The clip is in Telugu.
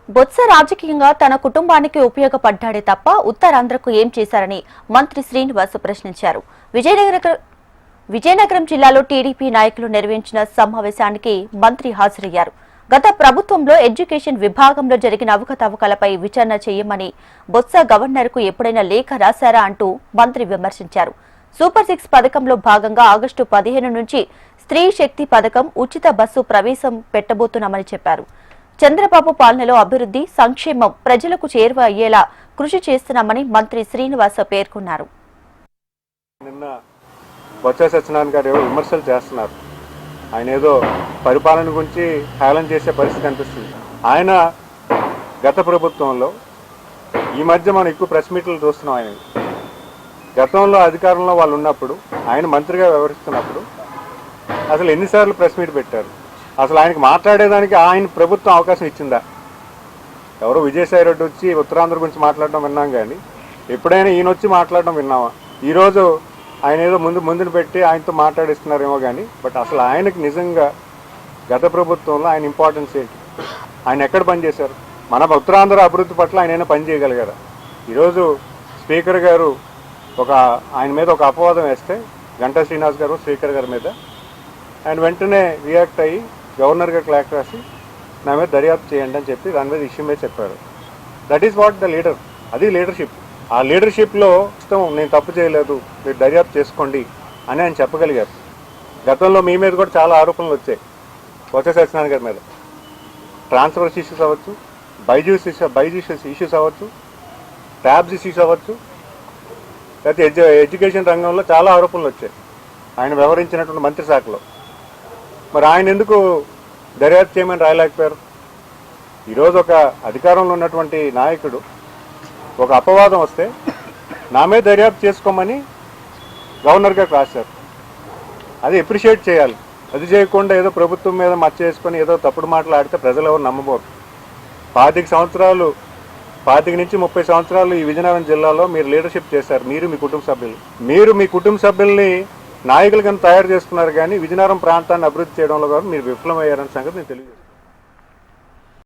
బొత్స రాజకీయంగా తన కుటుంబానికి ఉపయోగపడ్డాడే తప్ప ఉత్తరాంధ్రకు ఏం చేశారని మంత్రి శ్రీనివాస్ ప్రశ్నించారు. విజయనగరం జిల్లాలో టీడీపీ నాయకులు నిర్వహించిన సమావేశానికి మంత్రి హాజరయ్యారు. గత ప్రభుత్వంలో ఎడ్యుకేషన్ విభాగంలో జరిగిన అవకతవకలపై విచారణ చేయమని బొత్స గవర్నర్కు ఎప్పుడైనా లేఖ రాశారా అంటూ మంత్రి విమర్శించారు. సూపర్ 6 పథకంలో భాగంగా ఆగస్టు 15 నుంచి స్త్రీ శక్తి పథకం ఉచిత బస్సు ప్రవేశం పెట్టబోతున్నామని చెప్పారు. చంద్రబాబు పాలనలో అభివృద్ధి సంక్షేమం ప్రజలకు చేరువ అయ్యేలా కృషి చేస్తున్నామని మంత్రి శ్రీనివాస్ పేర్కొన్నారు. నిన్న బొత్స సత్యనారాయణ గారు విమర్శలు చేస్తున్నారు. ఆయన ఏదో పరిపాలన గురించి హేళన చేసే పరిస్థితి కనిపిస్తుంది. ఆయన గత ప్రభుత్వంలో ఈ మధ్య మనం ఎక్కువ ప్రెస్ మీట్లు చూస్తున్నాం. ఆయన గతంలో అధికారంలో వాళ్ళు ఉన్నప్పుడు ఆయన మంత్రిగా వ్యవహరిస్తున్నప్పుడు అసలు ఎన్నిసార్లు ప్రెస్ మీట్ పెట్టారు? అసలు ఆయనకు మాట్లాడేదానికి ఆయన ప్రభుత్వం అవకాశం ఇచ్చిందా? ఎవరో విజయసాయి రెడ్డి వచ్చి ఉత్తరాంధ్ర గురించి మాట్లాడడం విన్నాం, కానీ ఎప్పుడైనా ఈయన వచ్చి మాట్లాడడం విన్నామా? ఈరోజు ఆయన ఏదో ముందుని పెట్టి ఆయనతో మాట్లాడిస్తున్నారేమో కానీ, బట్ అసలు ఆయనకి నిజంగా గత ప్రభుత్వంలో ఆయన ఇంపార్టెన్స్ ఏంటి? ఆయన ఎక్కడ పనిచేశారు? మన ఉత్తరాంధ్ర అభివృద్ధి పట్ల ఆయన ఏమైనా పని చేయగలిగారా? ఈరోజు స్పీకర్ గారు ఆయన మీద ఒక అపవాదం వేస్తే, గంటా శ్రీనివాస్ గారు స్పీకర్ గారి మీద, ఆయన వెంటనే రియాక్ట్ అయ్యి గవర్నర్ గారికి లేఖ రాసి నా మీద దర్యాప్తు చేయండి అని చెప్పి దాని మీద ఇష్యూ మీద చెప్పారు. That is what the leader. అది లీడర్షిప్. ఆ లీడర్షిప్లో ఇష్టం, నేను తప్పు చేయలేదు, మీరు దర్యాప్తు చేసుకోండి అని ఆయన చెప్పగలిగారు. గతంలో మీ మీద కూడా చాలా ఆరోపణలు వచ్చాయి. బొత్స సత్యనారాయణ గారి మీద ట్రాన్స్ఫర్స్ ఇష్యూస్ అవ్వచ్చు, బైజూస్ ఇష్యూస్ అవ్వచ్చు, ట్యాబ్స్ ఇష్యూస్ అవ్వచ్చు, లేకపోతే ఎడ్యుకేషన్ రంగంలో చాలా ఆరోపణలు వచ్చాయి ఆయన వ్యవహరించినటువంటి మంత్రి శాఖలో. మరి ఆయన ఎందుకు దర్యాప్తు చేయమని రాయలేకపోయారు? ఈరోజు ఒక అధికారంలో ఉన్నటువంటి నాయకుడు ఒక అపవాదం వస్తే నా మీద దర్యాప్తు చేసుకోమని గవర్నర్ గారికి రాశారు. అది అప్రిషియేట్ చేయాలి. అది చేయకుండా ఏదో ప్రభుత్వం మీద మచ్చ చేసుకొని ఏదో తప్పుడు మాటలు ఆడితే ప్రజలు ఎవరు నమ్మబోరు. 25 నుంచి 30 సంవత్సరాలు ఈ విజయనగరం జిల్లాలో మీరు లీడర్షిప్ చేశారు. మీరు మీ కుటుంబ సభ్యుల్ని నాయకులుగా తయారు చేస్తున్నారు, కానీ విజయనగరం ప్రాంతాన్ని అభివృద్ధి చేయడంలో కూడా మీరు విఫలమయ్యారన్న సంగతి నేను తెలియజేస్తాను.